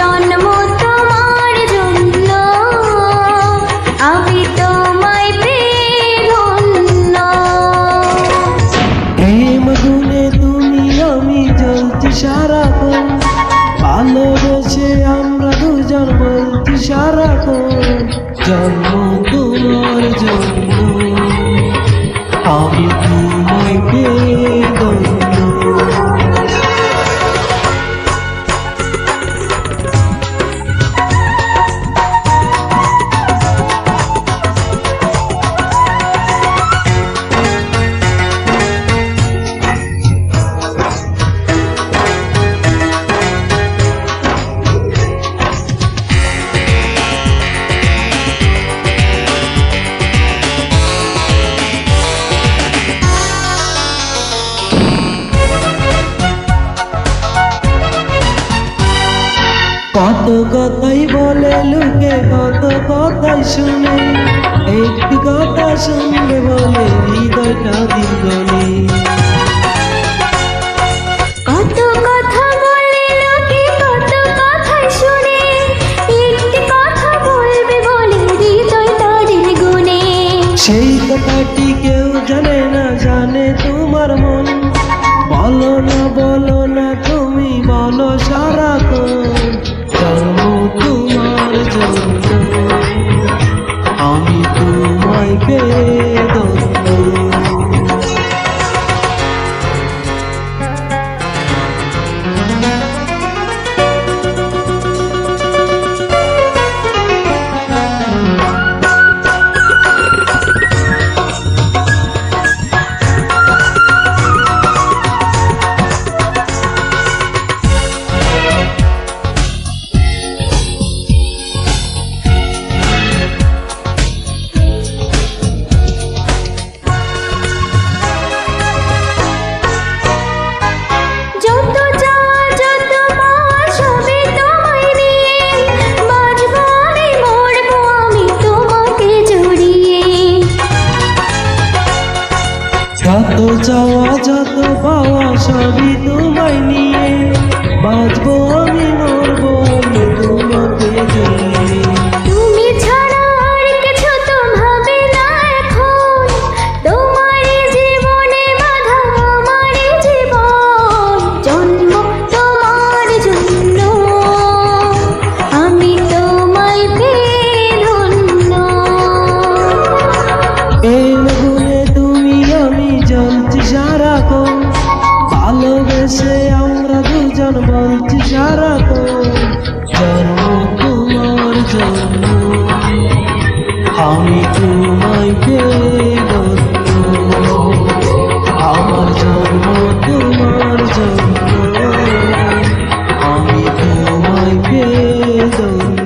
জন্ম তোমার জন্য, আমি তোমায় পেয়ে ধন্য। প্রেম গুণে তুমি আমি জ্বলছি সারাক্ষণ, ভালোবেসে আমরা দুজন বলছি সারাক্ষণ, জন্ম তোমার জন্য, আমি তোমায় পেয়ে ধন্য। কত কথাই বলে লোকে, কত কথাই শুনে, একটি কথা শুনবে বলে হৃদয়টা দিগনে। কত কথা বলে লোকে, কত কথাই শুনে, একটি কথা বলবে বলে হৃদয়টা দ্বিগুণে। সেই কথাটি কেউ জানে না, জানে তোমার মন। বলো না তুমি বলো সারাক্ষণ, জন্ম তোমার জন্য, আমি তোমায় পেয়ে ধন্য। যত চাওয়া যত পাওয়া সবই তোমায় নিয়ে, বাঁচবো আমি মরবো আমি তোমাকে জড়িয়ে। তুমি ছাড়া আর কিছু তো ভাবে না এখন, তোমারই জীবনে বাঁধা আমারই জীবন, জন্ম তোমার জন্য, আমি তোমায় পেয়ে ধন্য। প্রেম গুণে তুমি আমি জ্বলছি সারাক্ষণ, ভালোবেসে আমরা দুজন বলছি সারাক্ষণ, জন্ম তোমার জন্য, আমি তোমায় পেয়ে